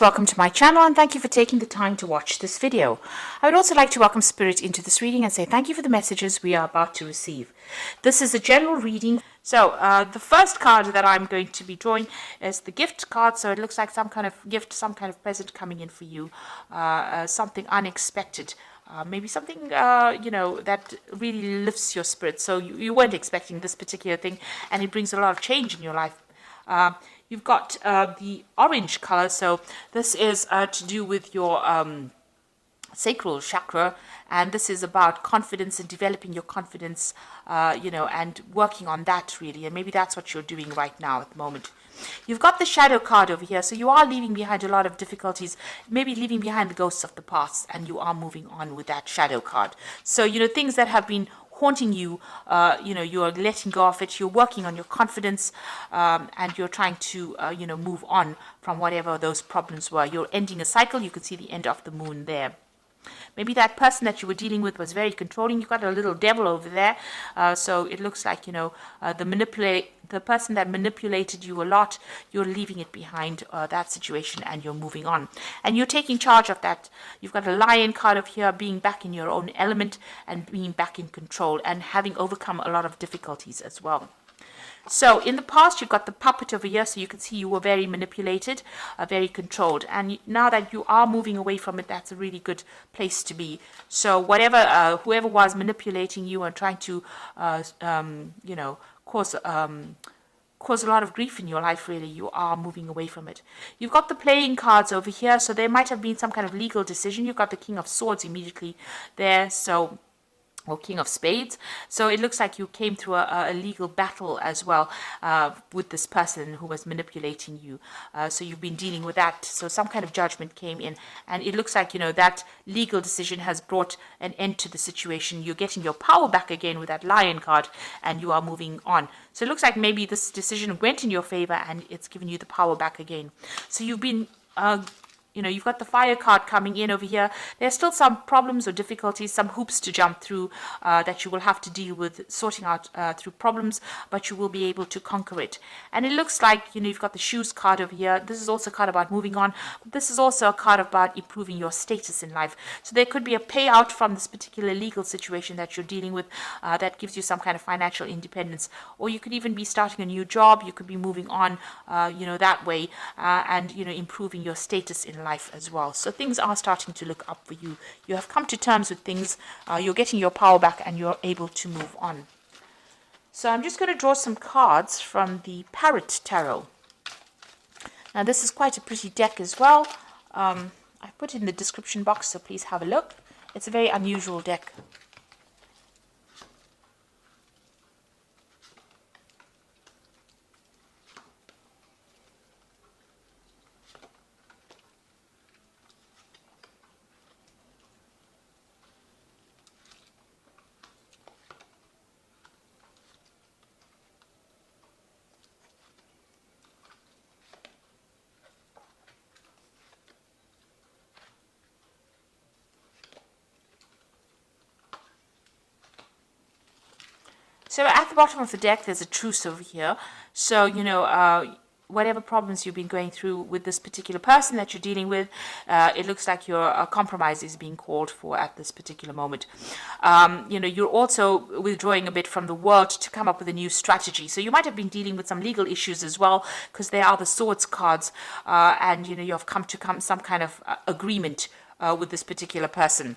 Welcome to my channel and thank you for taking the time to watch this video. I would also like to welcome Spirit into this reading and say thank you for the messages we are about to receive. This is a general reading. So the first card that I'm going to be drawing is the gift card. So it looks like some kind of gift, some kind of present coming in for you, something unexpected. Maybe something, that really lifts your spirit. So you weren't expecting this particular thing and it brings a lot of change in your life. You've got the orange color, so this is to do with your sacral chakra, and this is about confidence and developing your confidence, and working on that really, and maybe that's what you're doing right now at the moment. You've got the shadow card over here, so you are leaving behind a lot of difficulties, maybe leaving behind the ghosts of the past, and you are moving on with that shadow card. So, things that have been haunting you, you are letting go of it, you're working on your confidence, and you're trying to, move on from whatever those problems were. You're ending a cycle. You can see the end of the moon there. Maybe that person that you were dealing with was very controlling. You've got a little devil over there. So it looks like, the person that manipulated you a lot, you're leaving it behind, that situation, and you're moving on. And you're taking charge of that. You've got a lion card of here, being back in your own element and being back in control and having overcome a lot of difficulties as well. So in the past, you've got the puppet over here, so you can see you were very manipulated, very controlled. And now that you are moving away from it, that's a really good place to be. So whoever was manipulating you and trying to, cause a lot of grief in your life, really, you are moving away from it. You've got the playing cards over here, so there might have been some kind of legal decision. You've got the King of Swords immediately there, or King of Spades. So it looks like you came through a legal battle as well with this person who was manipulating you. So you've been dealing with that. So some kind of judgment came in, and it looks like, that legal decision has brought an end to the situation. You're getting your power back again with that Lion card, and you are moving on. So it looks like maybe this decision went in your favor and it's given you the power back again. So you've been you've got the fire card coming in over here. There's still some problems or difficulties, some hoops to jump through that you will have to deal with, sorting out through problems, but you will be able to conquer it. And it looks like, you've got the shoes card over here. This is also a card about moving on. But this is also a card about improving your status in life. So there could be a payout from this particular legal situation that you're dealing with that gives you some kind of financial independence. Or you could even be starting a new job. You could be moving on, that way, and, improving your status in life as well. So things are starting to look up for you. You have come to terms with things. You're getting your power back and you're able to move on. So I'm just going to draw some cards from the Parrot Tarot. Now this is quite a pretty deck as well. I've put it in the description box, so please have a look. It's a very unusual deck. So at the bottom of the deck, there's a truce over here. So, whatever problems you've been going through with this particular person that you're dealing with, it looks like your compromise is being called for at this particular moment. You're also withdrawing a bit from the world to come up with a new strategy. So you might have been dealing with some legal issues as well, because they are the swords cards, and, you have come to some kind of agreement with this particular person.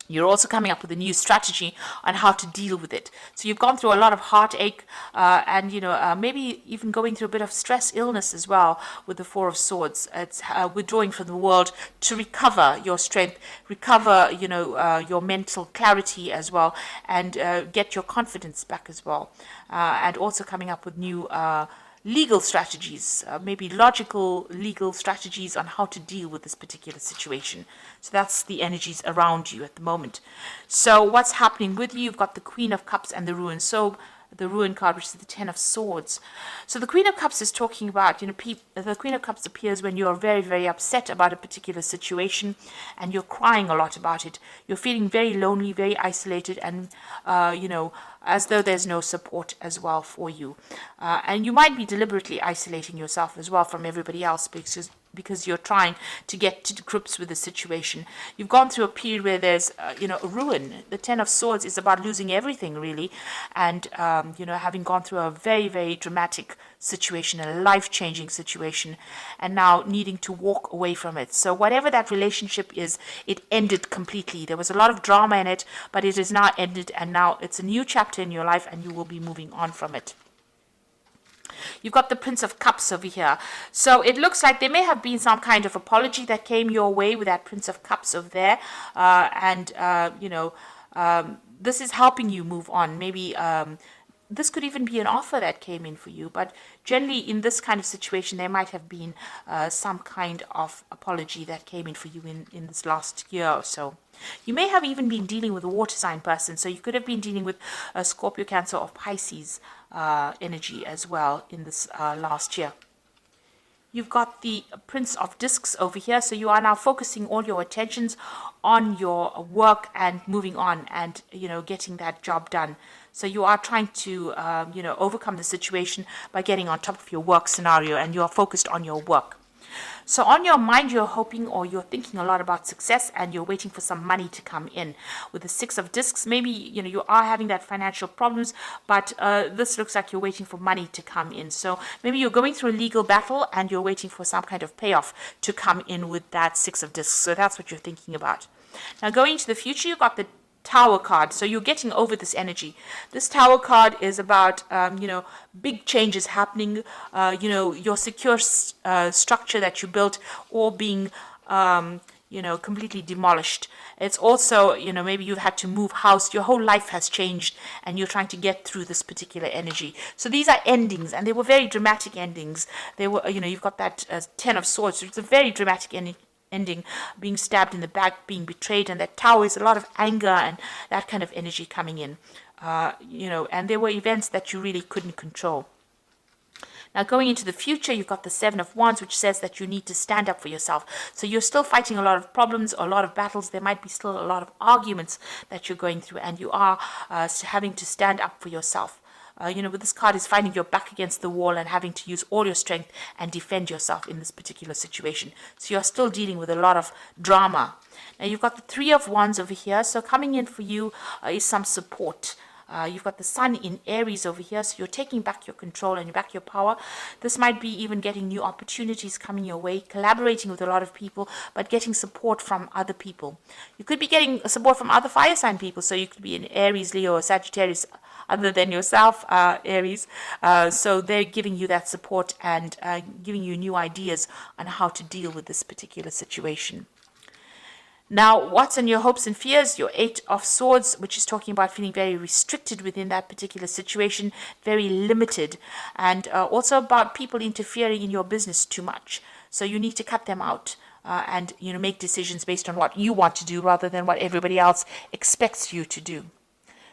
You're also coming up with a new strategy on how to deal with it. So you've gone through a lot of heartache and, maybe even going through a bit of stress, illness as well with the Four of Swords. It's withdrawing from the world to recover your strength, recover, your mental clarity as well, and get your confidence back as well. And also coming up with new legal strategies, maybe logical legal strategies on how to deal with this particular situation. So that's the energies around you at the moment. So what's happening with you? You've got the Queen of Cups and the Ruin. So the Ruin card, which is the Ten of Swords. So the Queen of Cups is talking about, the Queen of Cups appears when you're very, very upset about a particular situation and you're crying a lot about it. You're feeling very lonely, very isolated, and, as though there's no support as well for you. And you might be deliberately isolating yourself as well from everybody else because you're trying to get to grips with the situation. You've gone through a period where there's, a ruin. The Ten of Swords is about losing everything, really, and, having gone through a very, very dramatic situation, a life-changing situation, and now needing to walk away from it. So whatever that relationship is, it ended completely. There was a lot of drama in it, but it is now ended, and now it's a new chapter in your life, and you will be moving on from it. You've got the Prince of Cups over here. So it looks like there may have been some kind of apology that came your way with that Prince of Cups over there. This is helping you move on. Maybe this could even be an offer that came in for you. But generally, in this kind of situation, there might have been some kind of apology that came in for you in this last year or so. You may have even been dealing with a water sign person. So you could have been dealing with a Scorpio, Cancer, or Pisces energy as well in this last year. You've got the Prince of Discs over here. So you are now focusing all your attentions on your work and moving on and, getting that job done. So you are trying to, overcome the situation by getting on top of your work scenario, and you are focused on your work. So on your mind, you're hoping or you're thinking a lot about success, and you're waiting for some money to come in. With the Six of Discs, maybe, you are having that financial problems, but this looks like you're waiting for money to come in. So maybe you're going through a legal battle and you're waiting for some kind of payoff to come in with that Six of Discs. So that's what you're thinking about. Now going into the future, you've got the Tower card. So you're getting over this energy. This Tower card is about, big changes happening, your secure structure that you built all being, completely demolished. It's also, maybe you've had to move house. Your whole life has changed and you're trying to get through this particular energy. So these are endings, and they were very dramatic endings. They were, you've got that Ten of Swords. So it's a very dramatic ending, being stabbed in the back, being betrayed, and that Tower is a lot of anger and that kind of energy coming in, and there were events that you really couldn't control. Now going into the future, you've got the Seven of Wands, which says that you need to stand up for yourself. So you're still fighting a lot of problems, a lot of battles. There might be still a lot of arguments that you're going through, and you are having to stand up for yourself. With this card is finding your back against the wall and having to use all your strength and defend yourself in this particular situation. So you're still dealing with a lot of drama. Now you've got the Three of Wands over here. So coming in for you is some support. You've got the Sun in Aries over here, so you're taking back your control and back your power. This might be even getting new opportunities coming your way, collaborating with a lot of people, but getting support from other people. You could be getting support from other fire sign people, so you could be in Aries, Leo, or Sagittarius, other than yourself, Aries. So they're giving you that support and giving you new ideas on how to deal with this particular situation. Now, what's on your hopes and fears? Your Eight of Swords, which is talking about feeling very restricted within that particular situation, very limited, and also about people interfering in your business too much. So you need to cut them out and make decisions based on what you want to do rather than what everybody else expects you to do.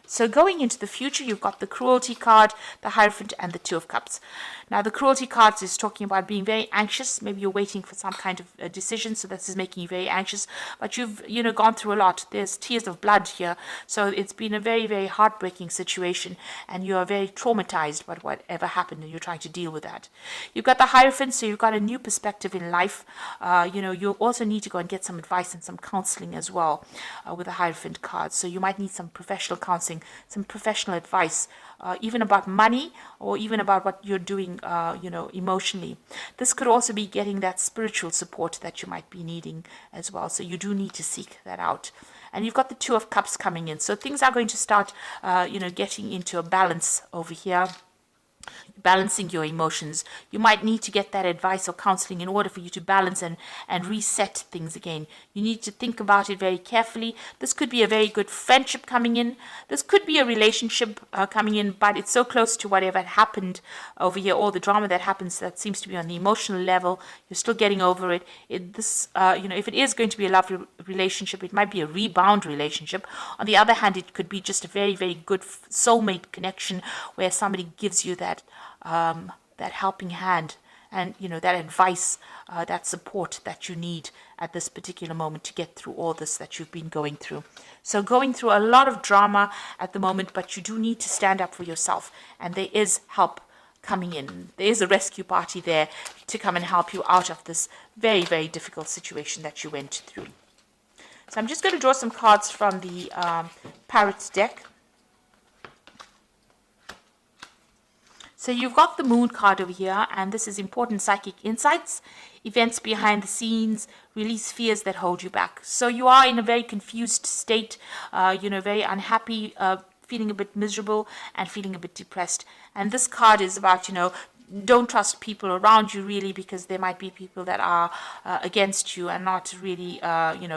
So going into the future, you've got the Cruelty card, the Hierophant, and the Two of Cups. Now, the Cruelty card is talking about being very anxious. Maybe you're waiting for some kind of a decision, so this is making you very anxious. But you've, gone through a lot. There's tears of blood here. So it's been a very, very heartbreaking situation, and you are very traumatized by whatever happened, and you're trying to deal with that. You've got the Hierophant, so you've got a new perspective in life. You also need to go and get some advice and some counseling as well with the Hierophant card. So you might need some professional counseling, some professional advice, even about money or even about what you're doing, emotionally. This could also be getting that spiritual support that you might be needing as well. So you do need to seek that out. And you've got the Two of Cups coming in. So things are going to start, getting into a balance over here. Balancing your emotions. You might need to get that advice or counseling in order for you to balance and reset things again. You need to think about it very carefully. This could be a very good friendship coming in. This could be a relationship coming in, but it's so close to whatever happened over here, all the drama that happens that seems to be on the emotional level. You're still getting over it. If it is going to be a love relationship, it might be a rebound relationship. On the other hand, it could be just a very, very good soulmate connection where somebody gives you that helping hand and that advice, that support that you need at this particular moment to get through all this that you've been going through. So going through a lot of drama at the moment, but you do need to stand up for yourself, and there is help coming in. There is a rescue party there to come and help you out of this very, very difficult situation that you went through. So I'm just going to draw some cards from the Parrot deck. So you've got the Moon card over here, and this is important psychic insights, events behind the scenes, release fears that hold you back. So you are in a very confused state, very unhappy, feeling a bit miserable and feeling a bit depressed. And this card is about, don't trust people around you really, because there might be people that are against you and not really,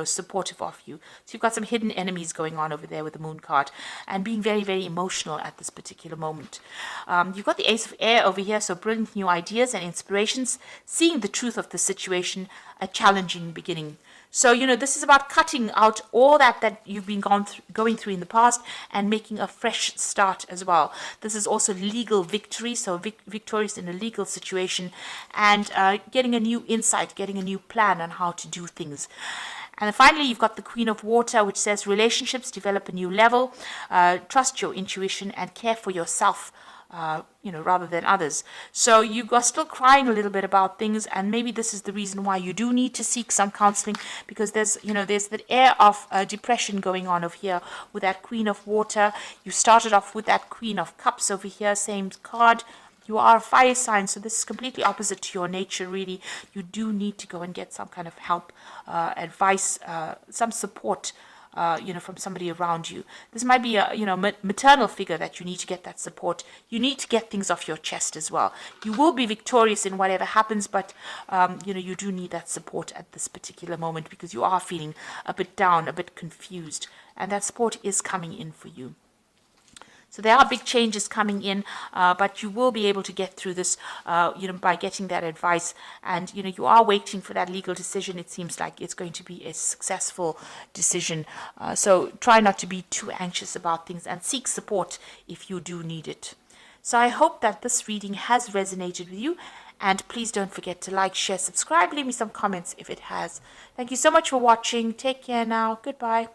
supportive of you. So you've got some hidden enemies going on over there with the Moon card, and being very, very emotional at this particular moment. You've got the Ace of Air over here, so brilliant new ideas and inspirations, seeing the truth of the situation, a challenging beginning. So, this is about cutting out all that you've been going through in the past and making a fresh start as well. This is also legal victory, so victorious in a legal situation, and getting a new insight, getting a new plan on how to do things. And then finally, you've got the Queen of Water, which says relationships develop a new level, trust your intuition and care for yourself, rather than others. So you are still crying a little bit about things, and maybe this is the reason why you do need to seek some counseling, because there's that air of depression going on over here with that Queen of Water. You started off with that Queen of Cups over here, same card. You are a fire sign, so this is completely opposite to your nature, really. You do need to go and get some kind of help, advice, some support, from somebody around you. This might be a, maternal figure that you need to get that support. You need to get things off your chest as well. You will be victorious in whatever happens, but, you do need that support at this particular moment, because you are feeling a bit down, a bit confused, and that support is coming in for you. So there are big changes coming in, but you will be able to get through this, by getting that advice. And, you are waiting for that legal decision. It seems like it's going to be a successful decision. So try not to be too anxious about things, and seek support if you do need it. So I hope that this reading has resonated with you. And please don't forget to like, share, subscribe, leave me some comments if it has. Thank you so much for watching. Take care now. Goodbye.